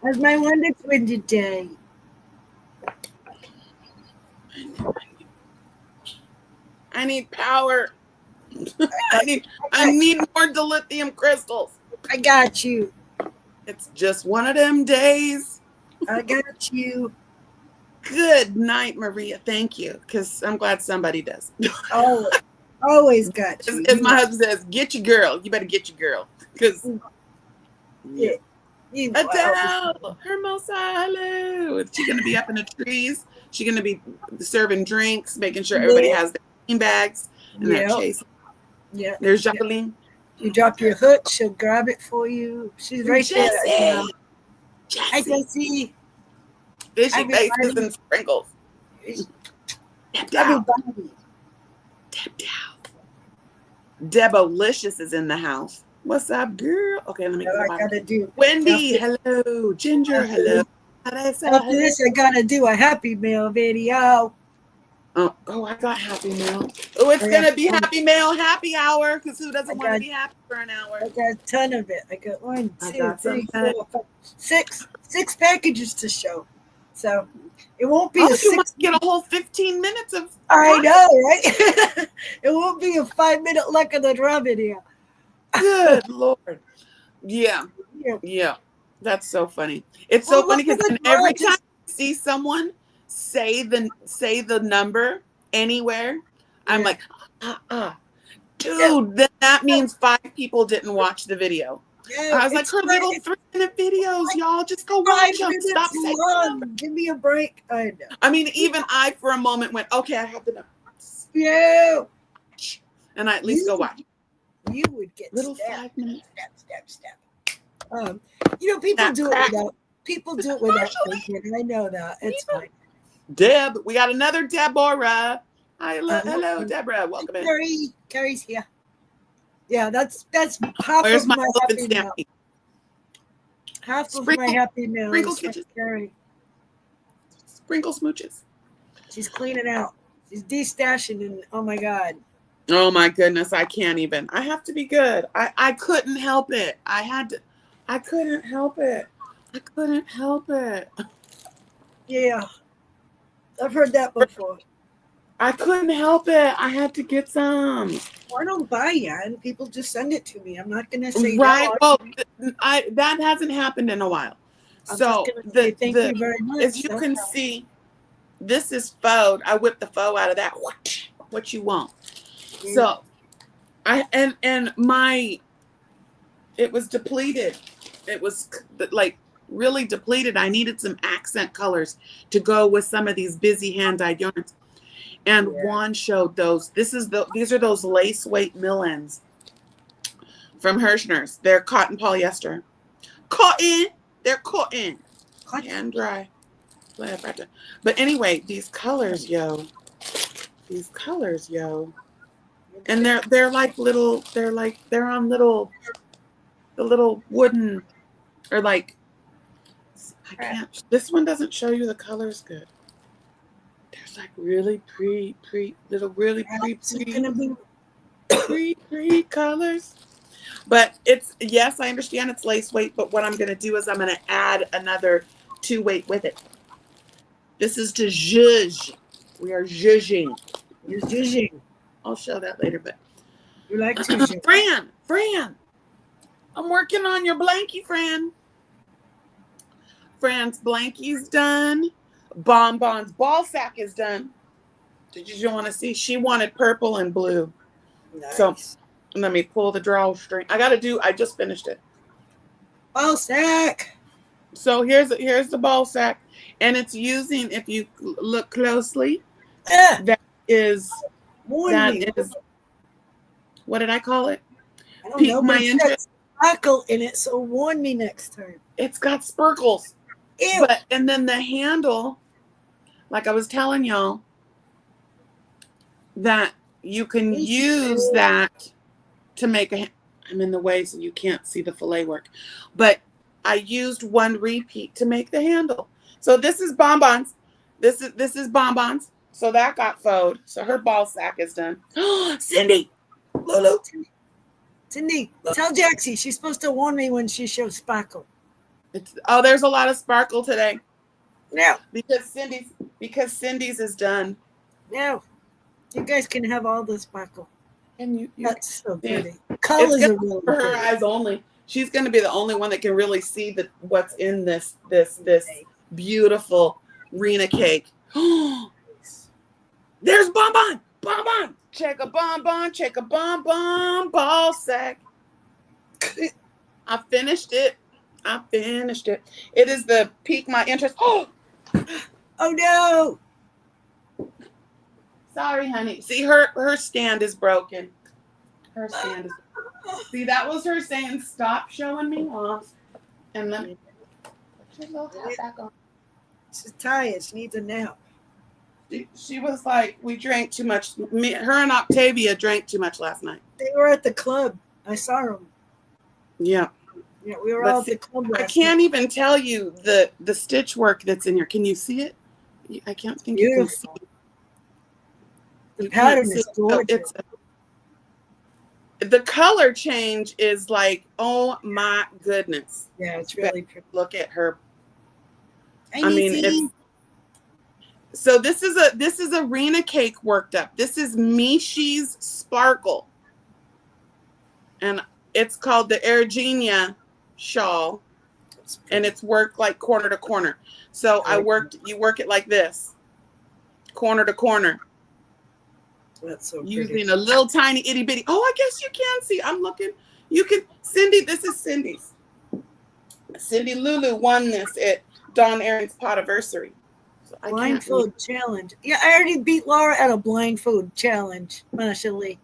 How's my wonder twin today? I need power. I need more dilithium crystals. I got you. It's just one of them days. I got you. Good night, Maria. Thank you, because I'm glad somebody does. Always got you. As my husband says, get your girl. You better get your girl. Because Adele, Hermosa, hello. Is she going to be up in the trees? She going to be serving drinks, making sure everybody has their bean bags and that chase. Yeah. There's Jacqueline. You drop your hook, she'll grab it for you. She's right there. Hi, Jessie. Fishy faces and sprinkles. Everybody. Debolicious is in the house. What's up, girl? Okay, let me go. I gotta do. Wendy, hello. Ginger, hello. After this, I gotta do a happy meal video. Oh, I got happy meal. Oh, it's gonna be happy meal happy hour, because who doesn't want to be happy for an hour? I got a ton of it. I got 1, 2, 3, 4, 5, 6 packages to show. So it won't be you must get a whole 15 minutes of. I know, right? It won't be a 5-minute luck of the draw video. Good Lord. Yeah. That's so funny. It's so funny because every time I see someone say the number anywhere, I'm like, dude, then that means 5 people didn't watch the video. Yeah, I was like, her little 3-minute videos, y'all, just go watch them. Stop saying them. Give me a break. I know. I mean, even I, for a moment, went, okay, I have the numbers. Yeah. And I at least go watch. You would get little 5 minutes. Step. People do it without thinking. I know that. It's fine. Deb, we got another Deborah. Hello, Deborah. Welcome in. Carrie's here. Yeah, that's half Where's of my happy meal. Half of my happy meal. Sprinkle Smooches. Sprinkle Smooches. She's cleaning out. She's destashing, and oh my God. Oh my goodness, I can't even. I have to be good. I couldn't help it. I couldn't help it. Yeah. I've heard that before. I couldn't help it. I had to get some. I don't buy it. People just send it to me. I'm not going to say right. Well, that hasn't happened in a while. So thank you very much. As you can see, this is faux. I whipped the faux out of that. What you want? So, it was depleted. It was like really depleted. I needed some accent colors to go with some of these busy hand-dyed yarns. And Juan showed those. These are those lace weight mill ends from Hirschner's. They're cotton polyester. They're cotton. Hand dry. But anyway, these colors, yo. And they're like little. They're on the little wooden, or like. I can't. This one doesn't show you the colors good. There's like really pretty colors. But yes, I understand it's lace weight, but what I'm going to do is I'm going to add another 2 weight with it. This is to zhuzh. We are zhuzhing. You're zhuzhing. I'll show that later, but. You like to Fran. I'm working on your Blankie, Fran. Fran's Blankie's done. Bonbon's ball sack is done. Did you want to see? She wanted purple and blue. Nice. So let me pull the drawstring. I just finished it. Ball sack. So here's the ball sack. And it's using, if you look closely, that is, what did I call it? I don't know, my interest. Sparkle in it, so warn me next time. It's got sparkles. Ew. And then the handle, like I was telling y'all, that you can use that to make I'm in the way so you can't see the fillet work. But I used 1 repeat to make the handle. So this is Bonbons. This is Bonbons. So that got faux. So her ball sack is done. Cindy. Lulu. Cindy, tell Jaxie she's supposed to warn me when she shows sparkle. There's a lot of sparkle today. No. Because Cindy's is done. No. You guys can have all the sparkle. And you That's so pretty. Yeah. Colors are really for her pretty. eyes only. She's going to be the only one that can really see what's in this beautiful Rena cake. There's bonbon. Check a bonbon ball sack. I finished it. It is the pique my interest. Oh no. Sorry, honey. See, her stand is broken. See, that was her saying, stop showing me off. And let me put your little hat back on. She's tired. She needs a nap. She was like, we drank too much. Her and Octavia drank too much last night. They were at the club. I saw them. Yeah. Yeah, we were all at the club last I can't even tell you the stitch work that's in here. Can you see it? I can't think you can see it. The pattern is gorgeous. The color change is like, oh my goodness. Yeah, it's really pretty. Look at her. So this is a Rena cake worked up. This is Mishi's Sparkle. And it's called the Ergenia shawl. And it's worked like corner to corner. So you work it like this. Corner to corner. That's so pretty. Using a little tiny itty bitty. Oh, I guess you can see. I'm looking. You can, Cindy, this is Cindy's. Cindy Lulu won this at Dawn Aaron's Potiversary. So blindfold challenge. Yeah, I already beat Laura at a blindfold challenge, Mashallah.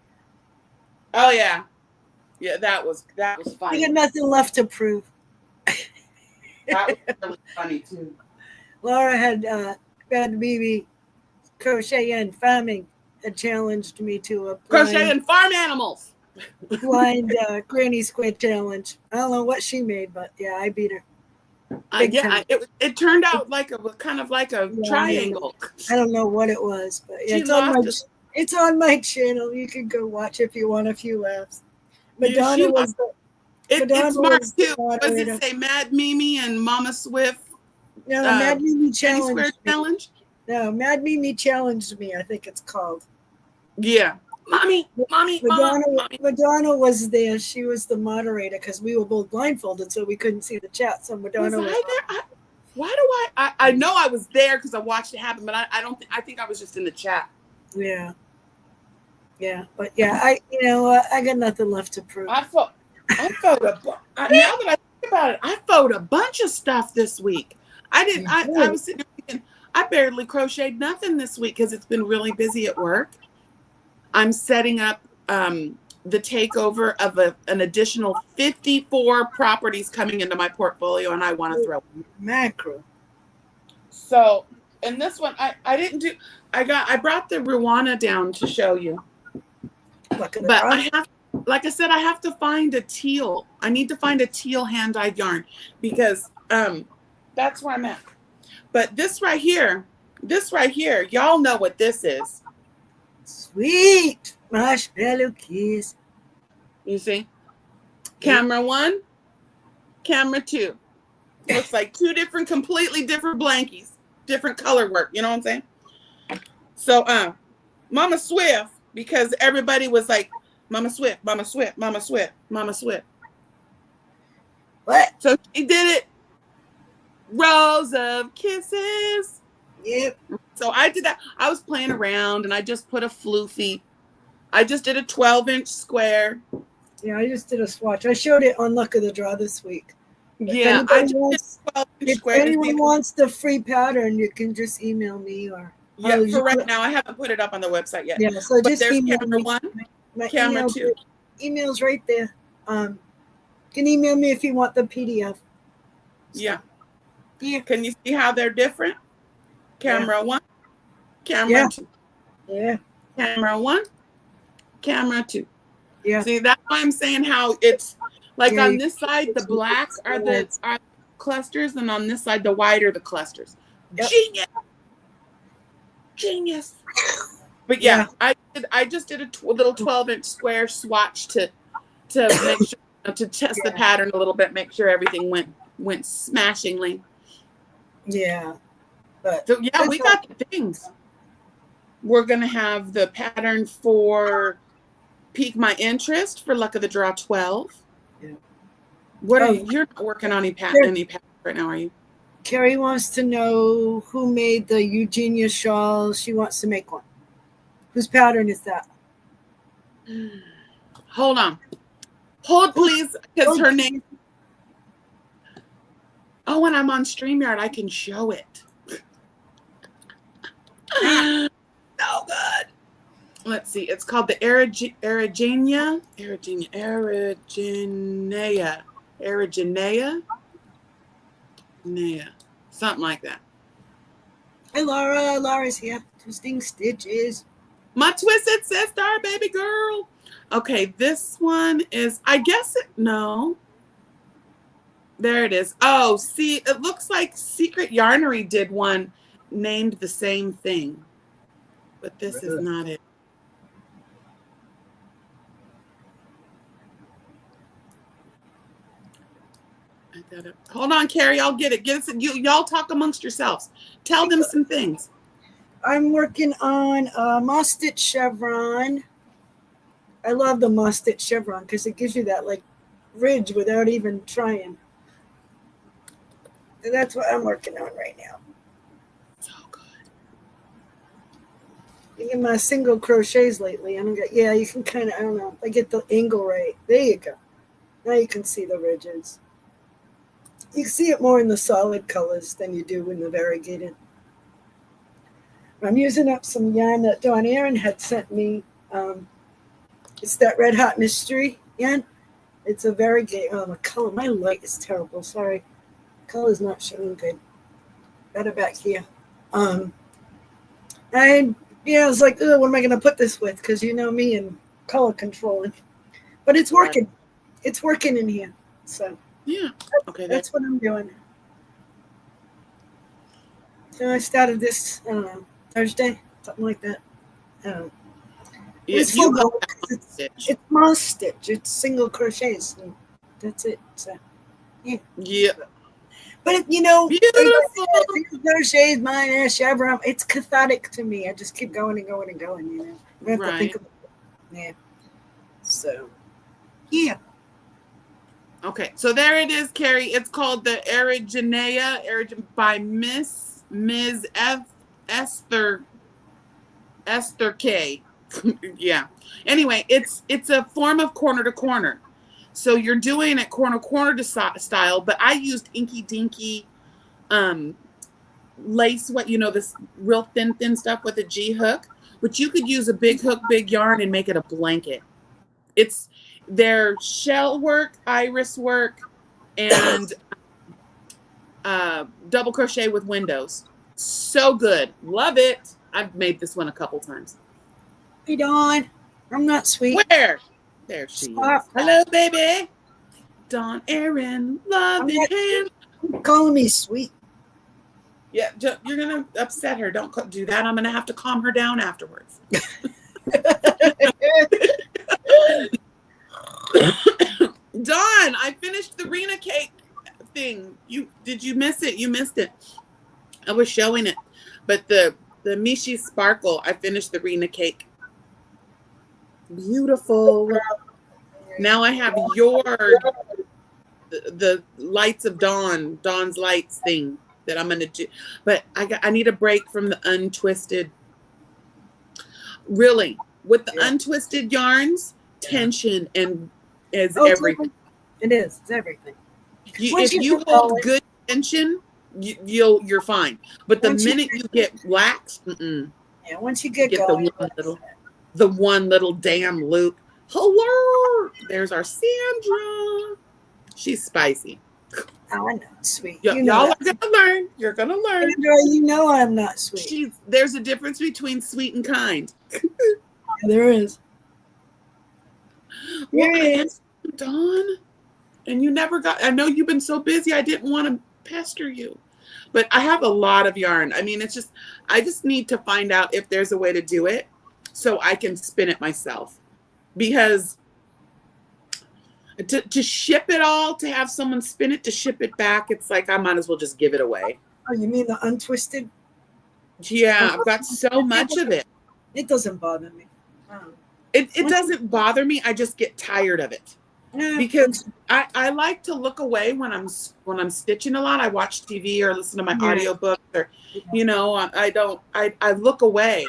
Oh yeah. Yeah, that was funny. I got nothing left to prove. That was really funny too. Laura had BB crochet and farming had challenged me to a crochet and farm animals. Blind granny squid challenge. I don't know what she made, but yeah, I beat her. It turned out like kind of like a triangle. I don't know what it was, but yeah, it's on my channel. You can go watch if you want a few laughs. Madonna was it's marked too. What does it say? Mad Mimi and Mama Swift. No, Mad Mimi challenge. No, Mad Mimi challenged me. I think it's called. Yeah. Mommy. Madonna was there. She was the moderator because we were both blindfolded, so we couldn't see the chat. So Madonna was there? Why do I know I was there because I watched it happen, but I think I was just in the chat. Yeah. Yeah, but yeah, I got nothing left to prove. Now that I think about it, I fought a bunch of stuff this week. I was sitting there thinking, I barely crocheted nothing this week because it's been really busy at work. I'm setting up the takeover of an additional 54 properties coming into my portfolio, and I want to throw macro. So, and this one I didn't do. I brought the Ruana down to show you, but like I said, I have to find a teal. I need to find a teal hand-dyed yarn because that's where I'm at. But this right here, y'all know what this is. Sweet marshmallow kiss. You see? Camera 1, camera 2. Looks like two completely different blankies. Different color work. You know what I'm saying? So, Mama Swift, because everybody was like, Mama Swift, Mama Swift, Mama Swift, Mama Swift. What? So she did it. Rows of kisses. Yep. So I did that. I was playing around and I just put a floofy. I just did a 12-inch square. Yeah, I just did a swatch. I showed it on Luck of the Draw this week. Yeah, if anyone wants the free pattern, you can just email me or. Yeah, for right now, I haven't put it up on the website yet. Yeah, so just there's email camera me. 1, my camera 2. Email's right there. You can email me if you want the PDF. Yeah. Yeah. Can you see how they're different? Camera 1, camera 2. Yeah. Camera 1, camera 2. Yeah. See, that's why I'm saying how it's like on this side, the black are the clusters, and on this side, the white are the clusters. Yep. Genius. But yeah, I just did a little 12-inch square swatch to make sure to test the pattern a little bit, make sure everything went went smashingly. Yeah. But so yeah, we got the things. We're gonna have the pattern for Pique My Interest for Luck of the Draw 12. Yeah. What are you? You're not working on any patterns right now, are you? Carrie wants to know who made the Eugenia shawl. She wants to make one. Whose pattern is that? Hold on. Hold, please, because her name. Oh, when I'm on StreamYard, I can show it. So good. Let's see. It's called the Eriginea. Something like that. Hey, Laura. Laura's here. Twisting stitches. My twisted sister, baby girl. Okay, this one is, I guess no. There it is. Oh, see, it looks like Secret Yarnery did one named the same thing. But this is not it. Hold on, Carrie. I'll get it. Y'all talk amongst yourselves. Tell them some things. I'm working on a moss stitch chevron. I love the moss stitch chevron because it gives you that like ridge without even trying. And that's what I'm working on right now. So good. You get my single crochets lately. I don't get. Yeah, you can kind of. I don't know. I get the angle right. There you go. Now you can see the ridges. You can see it more in the solid colors than you do in the variegated. I'm using up some yarn that Dawn Aaron had sent me. It's that Red Hot Mystery yarn. It's a variegated. Oh, the color. My light is terrible. Sorry. Color's not showing good. Better back here. I was like, oh, what am I going to put this with? Because you know me and color controlling. But it's working. Right. It's working in here. So yeah, okay, that's what I'm doing. So I started this Thursday, something like that. It's moss stitch. It's single crochets. And that's it. So yeah. But beautiful. Crochets, mine, chevron. It's cathartic to me. I just keep going and going and going. You know, I have to think about it. Yeah. So, yeah. Okay, so there it is, Carrie. It's called the Eriginea by Ms. Esther K. Yeah. Anyway, it's a form of corner to corner. So you're doing it corner to style, but I used Inky Dinky lace, this real thin stuff with a G hook, but you could use a big hook, big yarn and make it a blanket. It's their shell work, iris work, and double crochet with windows. So good. Love it. I've made this one a couple times. Hey, Dawn. I'm not sweet. Where? There she is. Hello, baby. Dawn Aaron. Love it. Calling me sweet. Yeah, you're going to upset her. Don't do that. I'm going to have to calm her down afterwards. Dawn, I finished the Rena cake thing. Did you miss it? You missed it. I was showing it. But the Mishi Sparkle, I finished the Rena cake. Beautiful. Now I have the Lights of Dawn's Lights thing that I'm going to do. But I need a break from the untwisted. Really, with the untwisted yarns, tension is everything. It is. It's everything. If you hold good tension, you're fine. But the minute you get lax, once you get going, the one little damn loop. Hello, there's our Sandra. She's spicy. Oh, I'm not sweet. Y'all are gonna learn. You're gonna learn. Sandra, you know I'm not sweet. There's a difference between sweet and kind. There is. There is. Dawn, and you never got. I know you've been so busy. I didn't want to pester you, but I have a lot of yarn. I mean, I just need to find out if there's a way to do it so I can spin it myself. Because To ship it all, to have someone spin it, to ship it back, it's like I might as well just give it away. Oh, you mean the untwisted? Yeah, I've got so much of it. It doesn't bother me. It doesn't bother me. I just get tired of it. Because I like to look away when I'm stitching a lot. I watch TV or listen to my audiobooks, or I look away.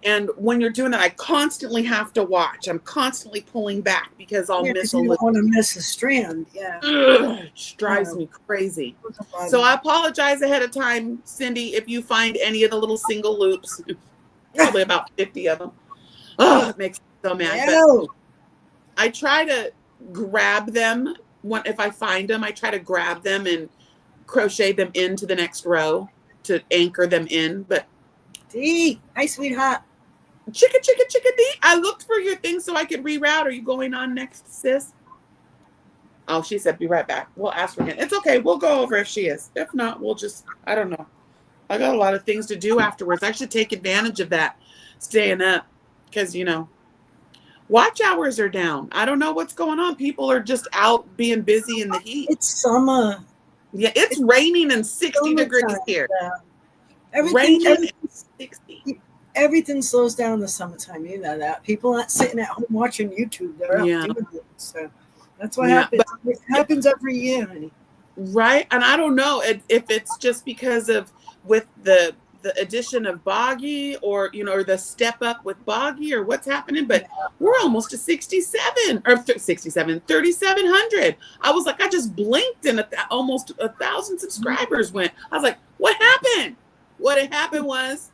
And when you're doing that, I constantly have to watch. I'm constantly pulling back because I'll miss a little. You don't want to miss a strand. Yeah. It drives me crazy. So I apologize ahead of time, Cindy, if you find any of the little single loops. Probably about 50 of them. Oh, it makes me so mad. But I try to grab them if I find them. I try to grab them and crochet them into the next row to anchor them in. But Dee, hi sweetheart. Chicka Dee. I looked for your thing so I could reroute. Are you going on next, sis? Oh, she said be right back. We'll ask her again. It's okay. We'll go over if she is. If not, we'll just, I don't know. I got a lot of things to do afterwards. I should take advantage of that, staying up, because, watch hours are down. I don't know what's going on. People are just out being busy in the heat. It's summer. Yeah, it's raining and 60 degrees here. Yeah. Raining and 60. Everything slows down in the summertime. You know that. People aren't sitting at home watching YouTube. They're out doing it. So that's what happens. It happens every year, honey. Right. And I don't know if it's just because of with the addition of Boggy or the step up with Boggy or what's happening, but we're almost to 3,700. I was like, I just blinked and almost 1,000 subscribers went. I was like, what happened? What happened was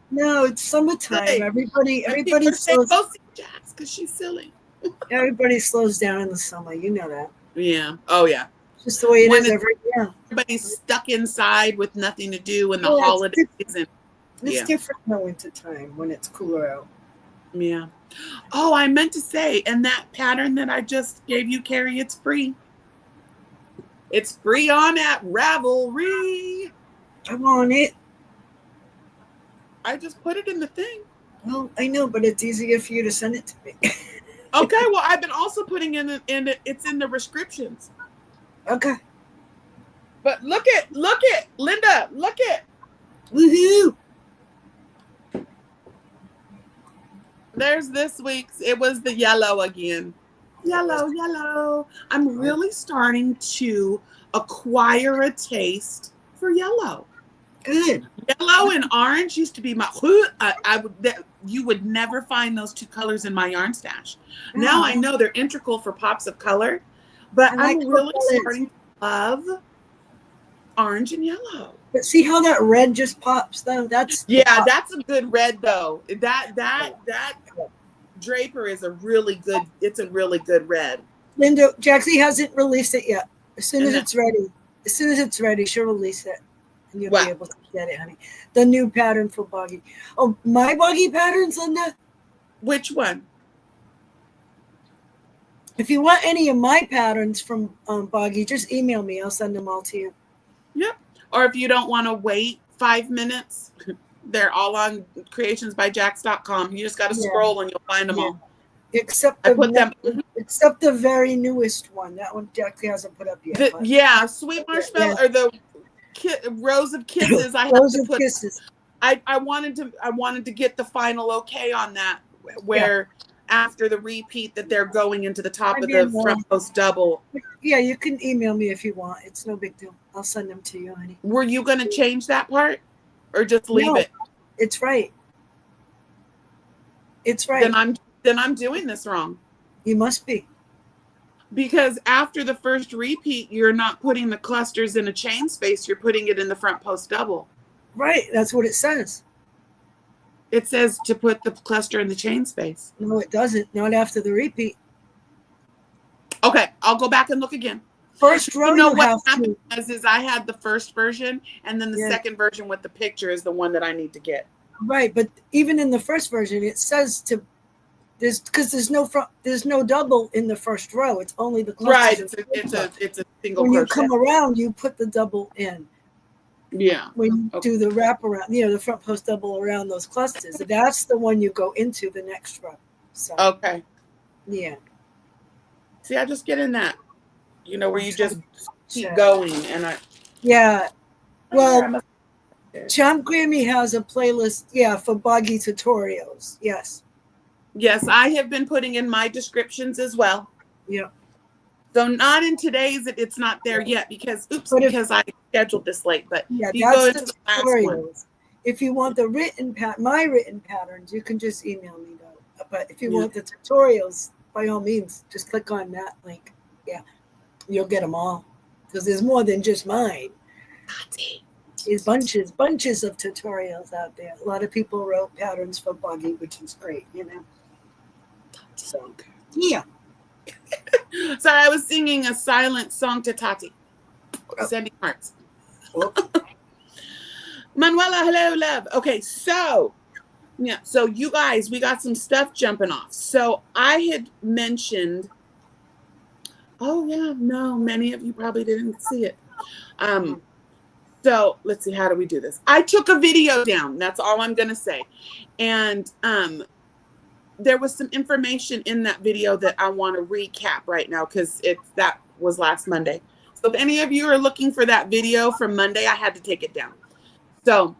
no, it's summertime. Everybody slows Jax because she's silly. Everybody slows down in the summer. You know that. Yeah. Oh yeah. Just the way it is every year. Everybody's stuck inside with nothing to do in the holidays. It's different in the winter time when it's cooler out. Yeah. Oh, I meant to say, and that pattern that I just gave you, Carrie, it's free. It's free on at Ravelry. I want it. I just put it in the thing. Well, I know, but it's easier for you to send it to me. Okay, well, I've been also putting it's in the descriptions. Okay. But look at Linda, look at. Woohoo! There's this week's. It was the yellow again. Yellow. I'm really starting to acquire a taste for yellow. Good. Yellow and orange used to be my. You would never find those two colors in my yarn stash. Now I know they're integral for pops of color, but I'm really starting to love orange and yellow. But see how that red just pops though? That's a good red though. That Draper is a really good. It's a really good red. Linda Jaxie hasn't released it yet. As soon as it's ready, she'll release it. And you'll be able to get it, honey. The new pattern for Boggy. Oh, my Boggy patterns, Linda? Which one? If you want any of my patterns from Boggy, just email me. I'll send them all to you. Yep. Or if you don't want to wait 5 minutes, they're all on creationsbyjax.com. You just got to scroll and you'll find them all. Except the very newest one. That one Jaxie hasn't put up yet. Sweet Marshmallow or the Rose of Kisses. I wanted to get the final okay on that, where after the repeat that they're going into the top of the front post double. Yeah, you can email me if you want. It's no big deal. I'll send them to you, honey. Were you going to change that part or just leave it? It's right. It's right. Then I'm doing this wrong. You must be. Because after the first repeat, you're not putting the clusters in a chain space. You're putting it in the front post double. Right. That's what it says. It says to put the cluster in the chain space. No, it doesn't. Not after the repeat. Okay. I'll go back and look again. First row. What happened is I had the first version, and then the second version with the picture is the one that I need to get. Right. But even in the first version, it says to there's no double in the first row. It's only the cluster. Right. It's a single. When you come around, you put the double in. Yeah. When you Okay. do the wrap around, the front post double around those clusters, that's the one you go into the next row. So Okay. yeah. See, I just get in that, where you just keep Check. going, and Yeah. I Well, must- Champ Grammy has a playlist, for buggy tutorials. Yes. yes, I have been putting in my descriptions as well. Yeah. So not in today's, it's not there yet because I scheduled this late. But Yeah, if you go that's into the the last one, tutorials. If you want the my written patterns, you can just email me though. But if you want the tutorials, by all means, just click on that link. Yeah, you'll get them all because there's more than just mine. There's bunches of tutorials out there. A lot of people wrote patterns for buggy, which is great, So yeah. Sorry, I was singing a silent song to Tati. Sending hearts. Manuela, hello, love. Okay, so you guys, we got some stuff jumping off. So I had mentioned, many of you probably didn't see it. So let's see, how do we do this? I took a video down. That's all I'm gonna say. And there was some information in that video that I want to recap right now because that was last Monday. So if any of you are looking for that video from Monday, I had to take it down. So,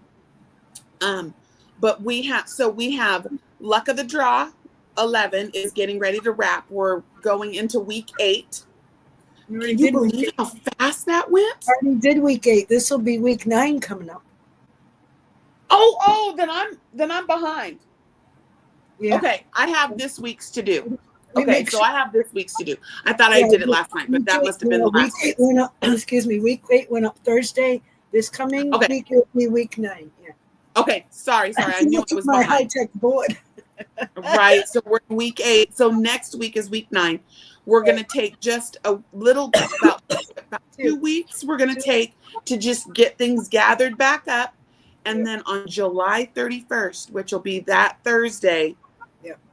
but we have Luck of the Draw 11 is getting ready to wrap. We're going into week 8. Can you believe how fast that went? I already did week 8. This will be week 9 coming up. Oh, then I'm behind. Yeah. Okay, I have this week's to do. Okay, so I have this week's to do. I thought I did it last night, but that must have been the last week 8 went up. Excuse me, week 8 went up Thursday. This coming week will be week 9. Yeah. Okay, sorry. I knew it was my behind. high-tech board. Right, so we're in week 8. So next week is week 9. We're going to take just a little, about 2 weeks, we're going to take to just get things gathered back up. And then on July 31st, which will be that Thursday,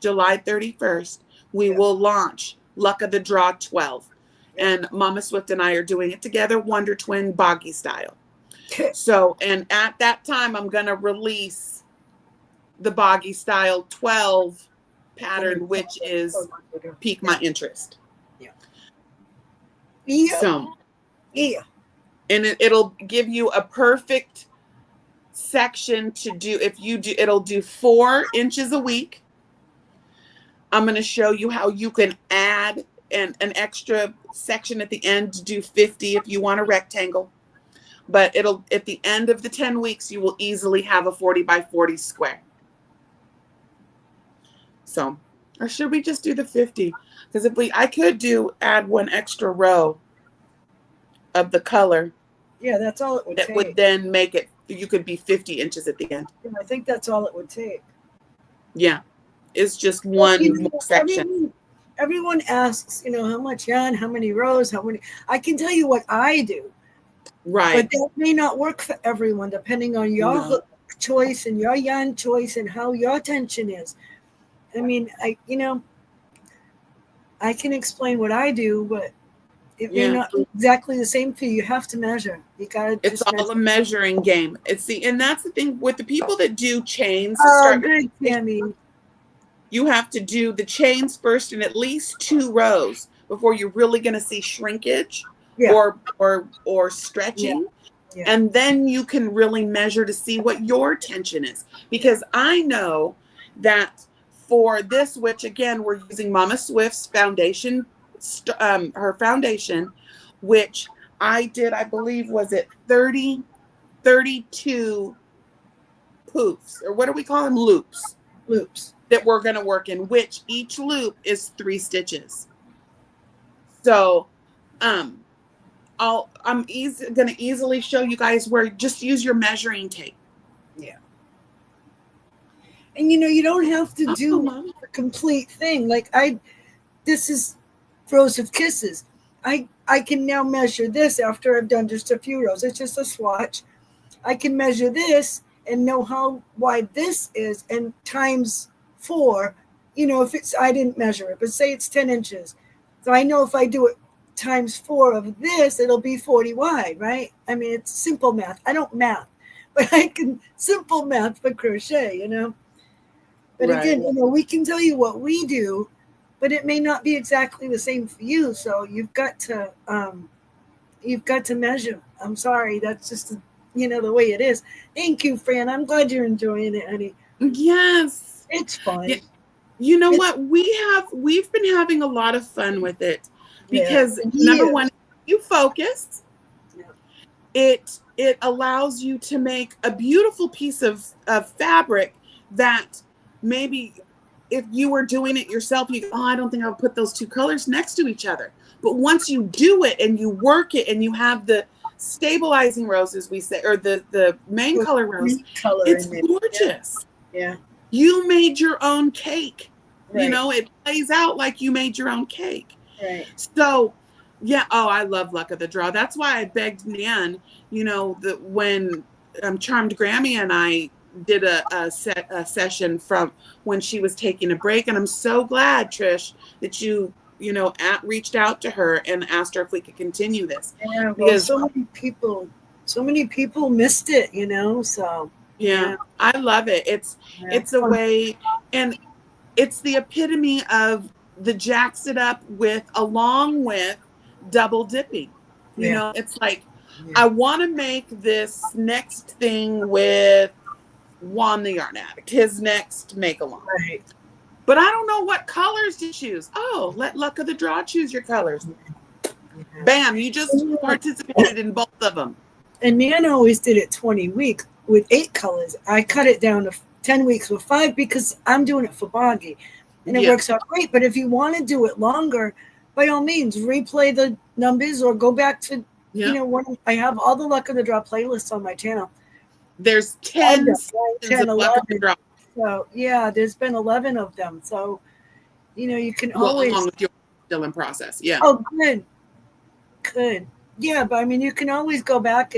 July 31st, we will launch Luck of the Draw 12. And Mama Swift and I are doing it together, Wonder Twin Boggy style. So, and at that time, I'm going to release the Boggy style 12 pattern, which is Pique My Interest. So, and it'll give you a perfect section to do. If you do, it'll do 4 inches a week. I'm going to show you how you can add an extra section at the end to do 50 if you want a rectangle. But at the end of the 10 weeks, you will easily have a 40 by 40 square. So, or should we just do the 50? Because I could add 1 extra row of the color. Yeah, that's all it would take. It would then make it, you could be 50 inches at the end. Yeah, I think that's all it would take. Yeah, it's just one more section. Everyone asks, how much yarn, how many rows, how many. I can tell you what I do. Right. But that may not work for everyone, depending on your hook choice and your yarn choice and how your tension is. I mean, I can explain what I do, but it may not be exactly the same for you. You have to measure. You gotta. It's all a measuring game. And that's the thing with the people that do chains. Good, Tammy. You have to do the chains first in at least 2 rows before you're really going to see shrinkage or stretching. Yeah. And then you can really measure to see what your tension is. Because I know that for this, which again, we're using Mama Swift's foundation, her foundation, which I did, I believe, was it 32 poofs, or what do we call them? Loops that we're going to work in, which each loop is 3 stitches. So, I'm going to easily show you guys where just use your measuring tape. Yeah. And you don't have to do the complete thing. Like this is rows of kisses. I can now measure this after I've done just a few rows. It's just a swatch. I can measure this and know how wide this is and times 4. If I didn't measure it, but say it's 10 inches. So I know if I do it times 4 of this, it'll be 40 wide, right? I mean, it's simple math. I don't math, but I can simple math for crochet, you know. But Right. again, you know, we can tell you what we do, but it may not be exactly the same for you. So you've got to measure. I'm sorry, that's just you know the way it is. Thank you, Fran. I'm glad you're enjoying it, honey. Yes, It's fun. Yeah. You know what? We've been having a lot of fun with it because number one, you focus. Yeah. It allows you to make a beautiful piece of fabric that maybe if you were doing it yourself, you go, oh, I don't think I'll put those two colors next to each other. But once you do it and you work it and you have the stabilizing rows, as we say, or the main color rows, it's gorgeous. Yeah. You made your own cake. Right. You know, it plays out like you made your own cake. Right. So, yeah. Oh, I love Luck of the Draw. That's why I begged Nan, you know, that when Charmed Grammy and I did a session from when she was taking a break. And I'm so glad, Trish, that you know, reached out to her and asked her if we could continue this. Yeah, well, because so many people missed it, you know, so. Yeah, I love it. It's a way, and it's the epitome of the Jax it up along with double dipping. You know, it's like, I want to make this next thing with Juan the Yarn Addict, his next make along. Right. But I don't know what colors to choose. Oh, let Luck of the Draw choose your colors. Bam, you just participated in both of them. And Nan always did it 20 weeks with 8 colors. I cut it down to 10 weeks with 5 because I'm doing it for Boggy. And it works out great. But if you want to do it longer, by all means, replay the numbers or go back to, you know, I have all the Luck of the Draw playlists on my channel. There's 10 of Luck of the Draw. So, yeah, there's been 11 of them. So, you know, you can always. Along with your still in process. Yeah. Oh, good. Good. Yeah, but I mean, you can always go back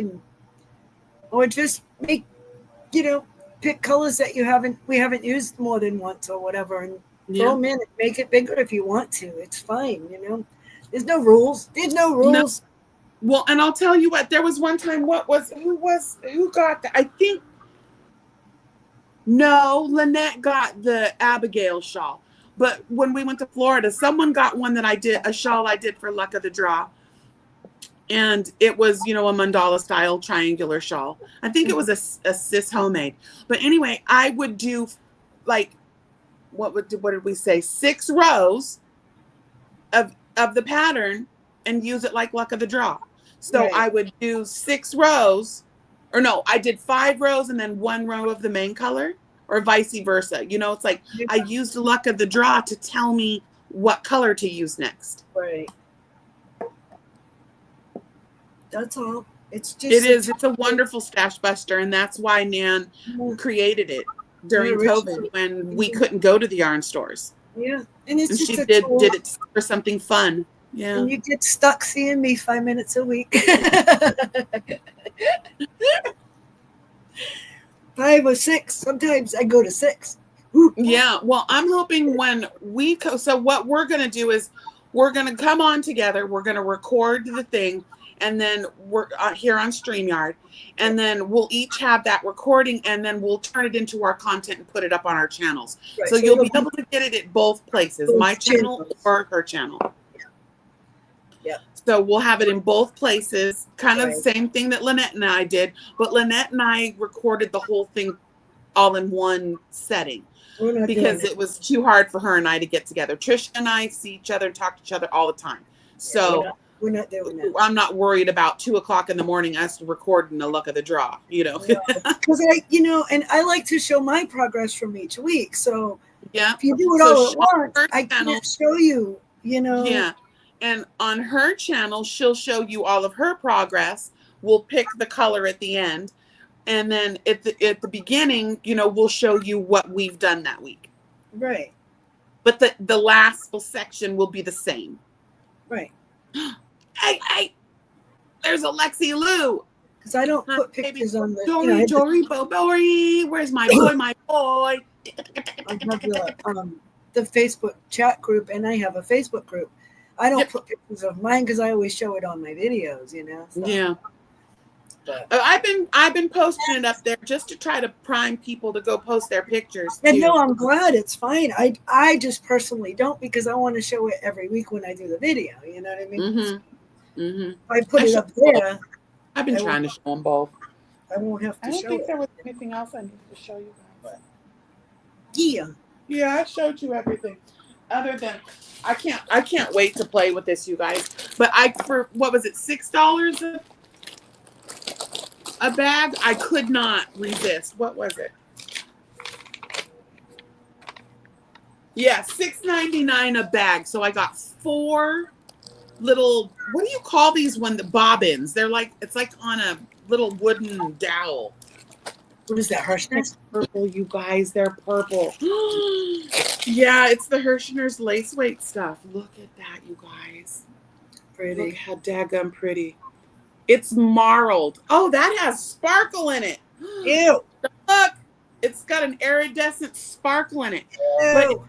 or just make, you know, pick colors that we haven't used more than once or whatever and throw them in and make it bigger if you want to. It's fine, you know. There's no rules. No. Well, and I'll tell you what, there was one time, who got that? I think, no, Lynette got the Abigail shawl. But when we went to Florida, someone got one that a shawl I did for Luck of the Draw. And it was, you know, a mandala style triangular shawl. I think it was a cis homemade. But anyway, I would do like, what did we say? 6 rows of the pattern and use it like Luck of the Draw. So I would do 6 rows, or no, I did 5 rows and then 1 row of the main color, or vice versa. You know, it's like I used Luck of the Draw to tell me what color to use next. Right. That's all. It's Yeah, and it's just she did it for something fun. Yeah, and you get stuck seeing me 5 minutes a week. 5 or 6. Sometimes I go to 6. Yeah, well, I'm hoping when so what we're gonna do is we're gonna come on together. We're gonna record the thing. And then we're here on StreamYard, and then we'll each have that recording, and then we'll turn it into our content and put it up on our channels. Right. So you'll be able to get it at both places, my channel or her channel. Yeah. So we'll have it in both places, kind of the same thing that Lynette and I did, but Lynette and I recorded the whole thing all in one setting because it was too hard for her and I to get together. Trish and I see each other, talk to each other all the time. So we're not doing that. I'm not worried about 2:00 in the morning us recording the Luck of the Draw, you know. Because and I like to show my progress from each week. So if you do it all at once, I can't show you, you know. Yeah. And on her channel, she'll show you all of her progress. We'll pick the color at the end. And then at the beginning, you know, we'll show you what we've done that week. Right. But the last section will be the same. Right. Hey, there's Alexi Lou. Because I don't put pictures on the... Dory, where's my boy? I have the Facebook chat group, and I have a Facebook group. I don't Yep. put pictures of mine because I always show it on my videos, you know. So, Yeah. but, I've been posting it up there just to try to prime people to go post their pictures and too. no, I'm glad it's fine. I just personally don't because I want to show it every week when I do the video. You know what I mean? Mm-hmm. Mm-hmm. If I put it up there, I've been I trying to show them both. I won't have I to don't show think it. there was anything else I needed to show you guys. Yeah. Yeah, I showed you everything. Other than I can't wait to play with this, you guys. But for what was it, $6 a bag? I could not resist. What was it? Yeah, $6.99 a bag. So I got 4 little, what do you call these when the bobbins? They're like, it's like on a little wooden dowel. What is that, Hirschner's? Purple, you guys, they're purple. Yeah, it's the Hirschner's lace weight stuff. Look at that, you guys. Pretty. Look how daggum pretty. It's marled. Oh, that has sparkle in it. Ew. Look, it's got an iridescent sparkle in it. Ew. But it's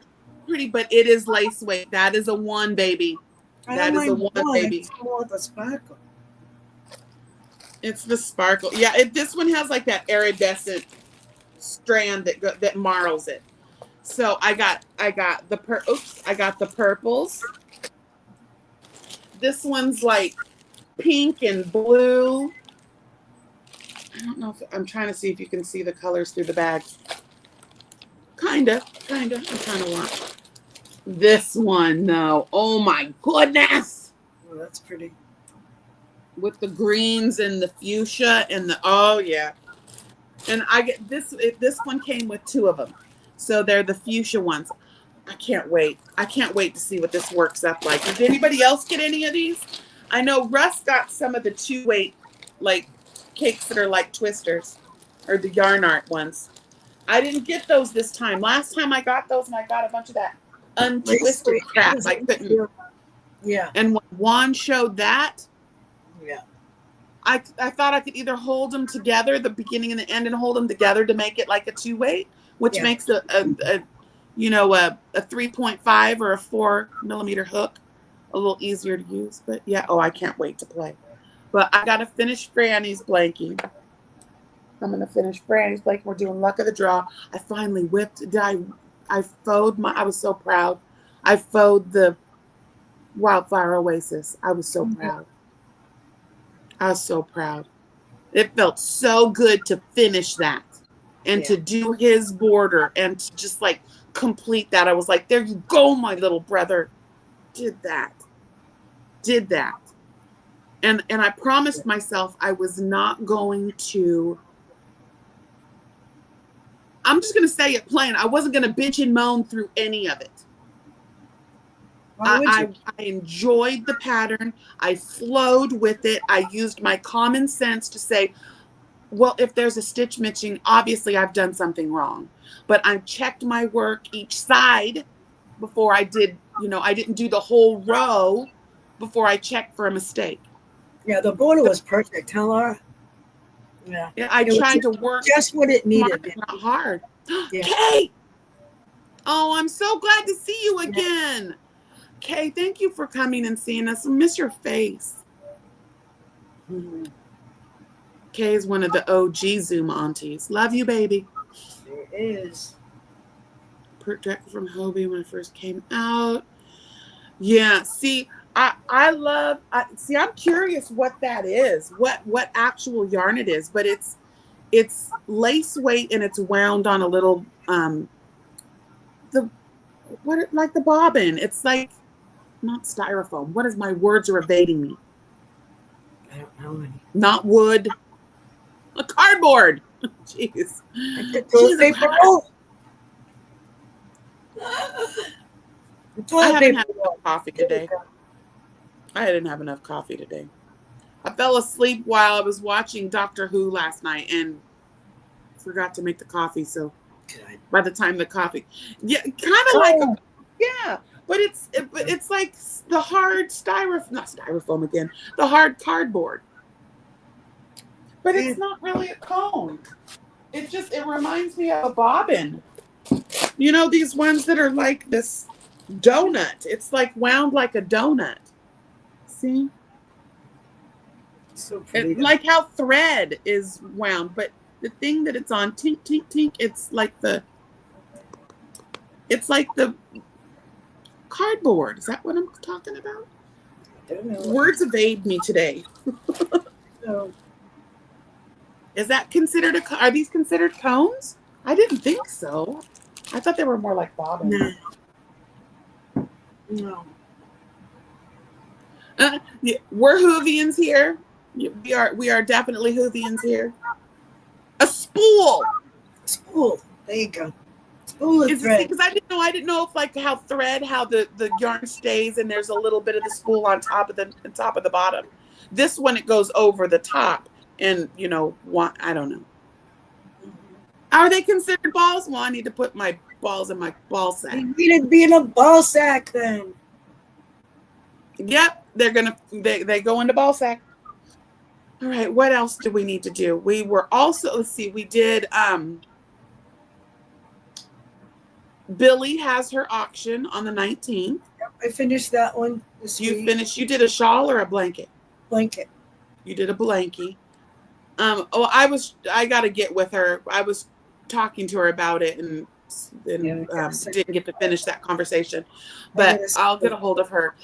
pretty, but it is lace weight. That is a 1, baby. That is a 1, baby. I want the sparkle. It's the sparkle. Yeah, this one has like that iridescent strand that marls it. So I got the purples. This one's like pink and blue. I don't know if I'm trying to see if you can see the colors through the bag. Kinda. I'm trying to watch. This one, though. Oh my goodness. Oh, that's pretty. With the greens and the fuchsia and oh yeah. And I get this one came with 2 of them. So they're the fuchsia ones. I can't wait. I can't wait to see what this works up like. Did anybody else get any of these? I know Russ got some of the 2-weight like cakes that are like twisters or the yarn art ones. I didn't get those this time. Last time I got those and I got a bunch of that untwisted crap. I couldn't. Yeah. And when Juan showed that, yeah, I thought I could either hold them together, the beginning and the end, and hold them together to make it like a 2-weight, which makes a 3.5 or a 4mm hook a little easier to use. But yeah, I can't wait to play. But I gotta finish Franny's blankie. I'm gonna finish Franny's blankie. We're doing luck of the draw. I finally whipped. I faux I was so proud. I faux the Wildflower Oasis. I was so proud. I was so proud. It felt so good to finish that and to do his border and to just like complete that. I was like, there you go, my little brother. Did that. And I promised myself I was not going to, I'm just going to say it plain. I wasn't going to bitch and moan through any of it. I enjoyed the pattern. I flowed with it. I used my common sense to say, well, if there's a stitch missing, obviously I've done something wrong. But I checked my work each side before I did, I didn't do the whole row before I checked for a mistake. Yeah, the border was perfect, huh, Laura? Yeah. I tried to work just what it needed. Not hard. Yeah. Kay! Oh, I'm so glad to see you again. Kay, thank you for coming and seeing us. I miss your face. Mm-hmm. Kay is one of the OG Zoom aunties. Love you, baby. It is. Direct from Hobie when I first came out. Yeah, see, I'm curious what that is, what actual yarn it is, but it's lace weight and it's wound on a little like the bobbin. It's like not styrofoam. What is my words are evading me? I don't know any. Not wood. A cardboard. Jeez. I haven't had enough coffee today. I didn't have enough coffee today. I fell asleep while I was watching Doctor Who last night and forgot to make the coffee. So by the time the coffee, but it's like the hard not styrofoam again, the hard cardboard. But it's not really a cone. It reminds me of a bobbin. These ones that are like this donut. It's like wound like a donut. See? So pretty. Like how thread is wound, but the thing that it's on, tink, tink, tink, it's like the cardboard. Is that what I'm talking about? I don't know. Words evade me today. So, Is that considered are these considered cones? I didn't think so. I thought they were more like bobbins. no. Yeah, we're Hoovians here. We are definitely Hoovians here. A spool. Spool. There you go. Spool of thread. Because I didn't know if like how the yarn stays and there's a little bit of the spool on top of the bottom. This one, it goes over the top, and I don't know. Are they considered balls? Well, I need to put my balls in my ball sack. You need to be in a ball sack then. Yep, they go into ball sack. All right, what else do we need to do? We were also, let's see, we did Billy has her auction on the 19th. Yep, I finished that one this week. You did a shawl or a blanket? Blanket. You did a blankie. I got to get with her. I was talking to her about it and didn't get to finish that conversation, but I'll get a hold of her.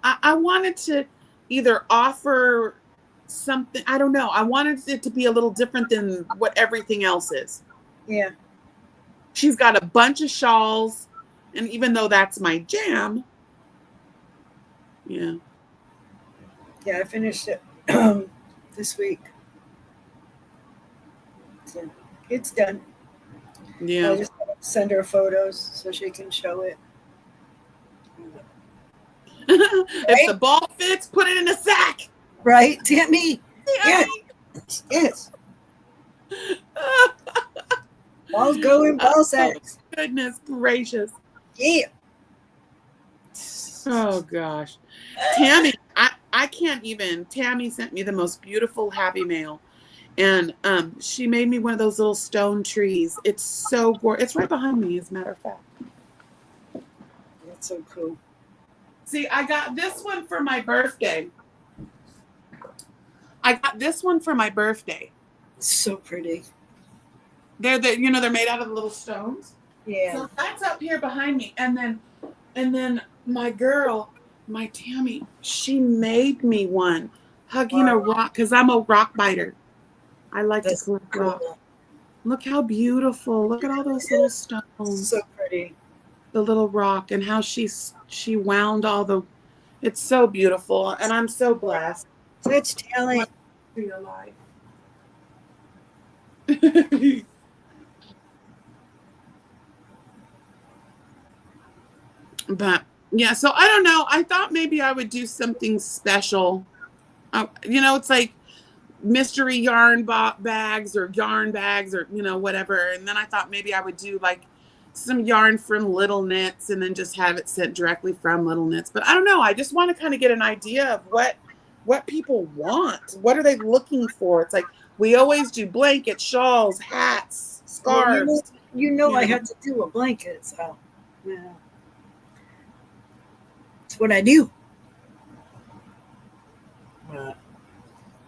I wanted to either offer something, I don't know. I wanted it to be a little different than what everything else is. Yeah. She's got a bunch of shawls, and even though that's my jam, yeah. Yeah, I finished it this week. So it's done. Yeah. I just send her photos so she can show it. If the ball fits, put it in a sack. Right, Tammy? Yes. Yes. Balls go in ball sacks. Oh, goodness gracious. Yeah. Oh gosh. Tammy, I can't even. Tammy sent me the most beautiful happy mail. And she made me one of those little stone trees. It's so gorgeous. It's right behind me, as a matter of fact. That's so cool. See, I got this one for my birthday. It's so pretty. They're made out of little stones. Yeah. So that's up here behind me. And then my girl, my Tammy, she made me one hugging a rock because I'm a rock biter. I like to collect rock. Look how beautiful. Look at all those little stones. So pretty. The little rock and how she wound all the. It's so beautiful, and I'm so blessed. Such talent. To your life. But yeah, so I don't know. I thought maybe I would do something special. It's like mystery yarn bags or yarn bags or whatever. And then I thought maybe I would do like some yarn from Little Knits and then just have it sent directly from Little Knits. But I don't know. I just want to kind of get an idea of what people want. What are they looking for? It's like we always do blankets, shawls, hats, scarves. Well, I had to do a blanket, so yeah. It's what I do.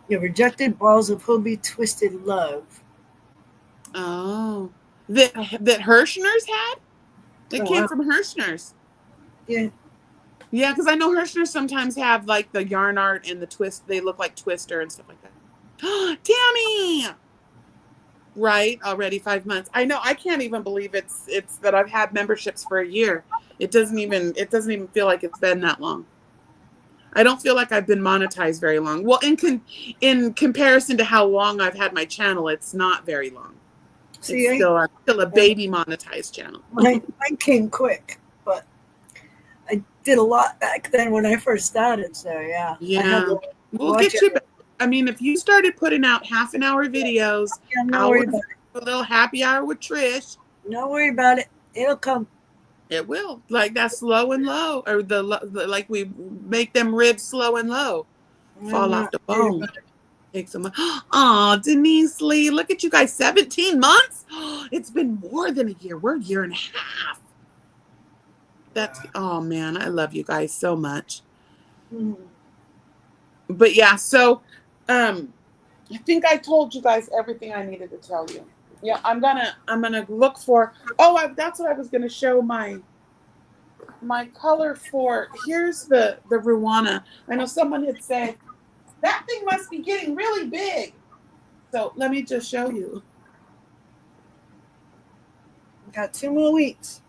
Rejected balls of Hobie Twisted Love. Oh, that Hirschner's had? It came from Hirschner's. Yeah. Yeah, because I know Hirschner's sometimes have like the yarn art and the twist. They look like Twister and stuff like that. Tammy! Right, already 5 months. I know. I can't even believe it's that I've had memberships for a year. It doesn't even feel like it's been that long. I don't feel like I've been monetized very long. Well, in comparison to how long I've had my channel, it's not very long. See, it's still a baby monetized channel. Mine came quick, but I did a lot back then when I first started. So yeah. Yeah, we'll get you back. I mean, if you started putting out half-an-hour videos, a little happy hour with Trish. Don't worry about it. It'll come. It will. Like that slow and low, or the like we make them ribs slow and low, fall off the bone. Take some. Oh, Denise Lee, look at you guys, 17 months. It's been more than a year. We're a year and a half. Oh man, I love you guys so much. But yeah, so I think I told you guys everything I needed to tell you. Yeah, I'm gonna look for. Oh, that's what I was gonna show my color for. Here's the Ruana. I know someone had said that thing must be getting really big. So let me just show you. Got 2 more weeks.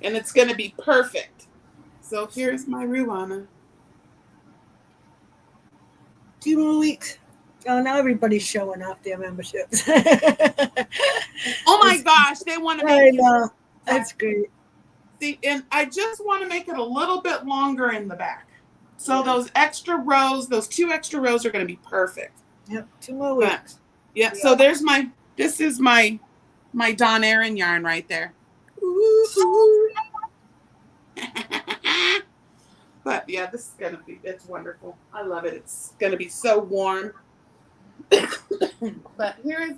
And it's going to be perfect. So here's my Ruana. 2 more weeks. Oh, now everybody's showing off their memberships. Oh my gosh, they want to make I know. That's great. See, and I just want to make it a little bit longer in the back. So those extra rows, those 2 extra rows are going to be perfect. Yep, 2 more weeks. But, yeah, so there's this is my Dawn Erin yarn right there. But yeah, this is gonna be, it's wonderful. I love it. It's gonna be so warm. But here is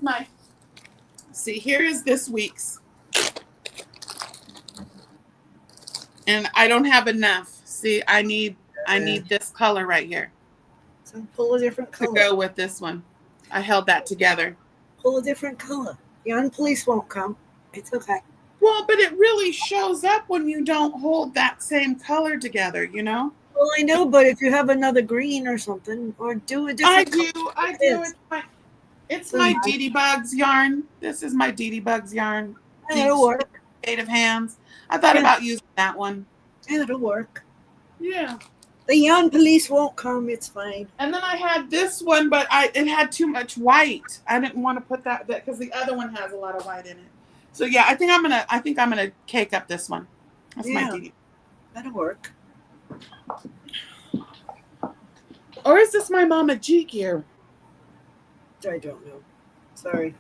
here is this week's. And I don't have enough. See, I need this color right here. So pull a different color. To go with this one. I held that together. Pull a different color. Yarn police won't come. It's okay. Well, but it really shows up when you don't hold that same color together, you know? Well, I know, but if you have another green or something, or do a different color. I do. It's my Dee Bugs yarn. This is my Dee Bugs yarn. It'll work. Creative Hands. I thought about using that one. It'll work. Yeah. The yarn police won't come. It's fine. And then I had this one, but it had too much white. I didn't want to put that because the other one has a lot of white in it. So yeah, I think I'm gonna cake up this one. That's my Dee. That'll work. Or is this my Mama G gear? I don't know. Sorry.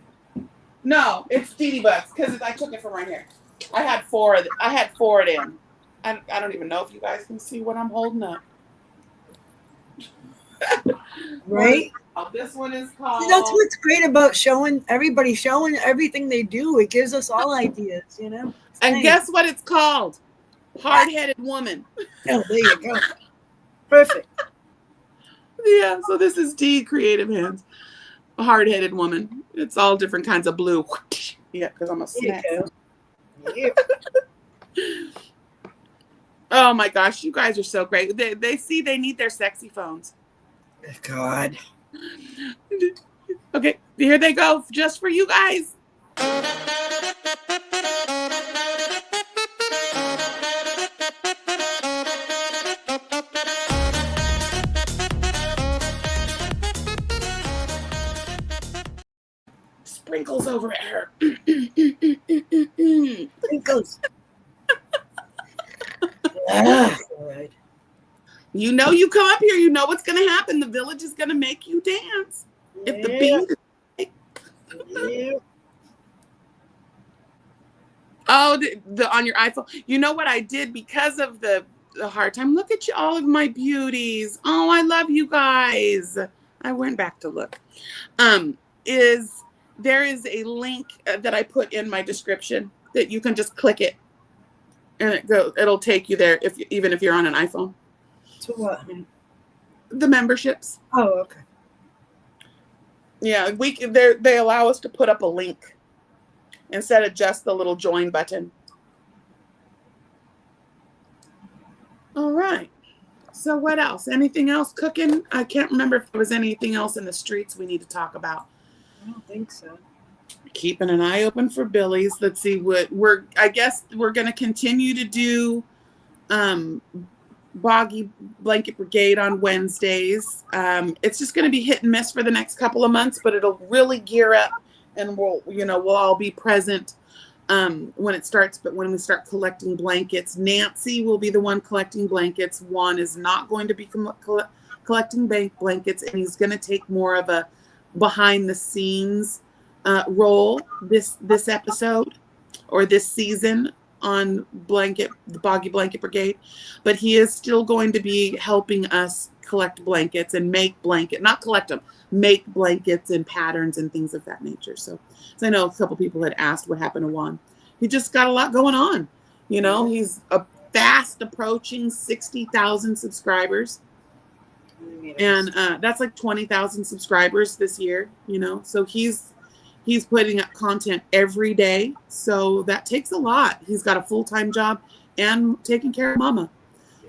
No, it's Dee Bugs because I took it from right here. I had 4 of it. I had 4 it in. I don't even know if you guys can see what I'm holding up. Right? This one is called. See, that's what's great about showing everything they do. It gives us all ideas, you know. And guess what it's called? Hard-headed woman. Oh, there you go. Perfect. Yeah, so this is Dee Creative Hands. A hard-headed woman. It's all different kinds of blue. Yeah, because I'm a snack. Yeah. Oh my gosh, you guys are so great. They see they need their sexy phones. God. Okay, here they go, just for you guys. Sprinkles over her. Sprinkles. Right. You know, you come up here, you know what's going to happen. The village is going to make you dance. If the beat. Yeah. Oh, the on your iPhone. You know what I did because of the hard time? Look at you, all of my beauties. Oh, I love you guys. I went back to look. There is a link that I put in my description that you can just click it, and it'll take you there even if you're on an iPhone. To what? The memberships. Oh, okay. Yeah, they allow us to put up a link instead of just the little join button. All right. So what else? Anything else cooking? I can't remember if there was anything else in the streets we need to talk about. I don't think so. Keeping an eye open for Billy's. Let's see what I guess we're going to continue to do Boggy Blanket Brigade on Wednesdays. It's just going to be hit and miss for the next couple of months, but it'll really gear up, and we'll all be present when it starts. But when we start collecting blankets, Nancy will be the one collecting blankets. Juan is not going to be collecting blankets, and he's going to take more of a behind the scenes role this episode or this season on the Boggy Blanket Brigade, but he is still going to be helping us collect blankets and make make blankets and patterns and things of that nature. So I know a couple people had asked what happened to Juan. He just got a lot going on. You know, he's fast approaching 60,000 subscribers. And that's like 20,000 subscribers this year, so he's putting up content every day. So that takes a lot. He's got a full-time job and taking care of mama.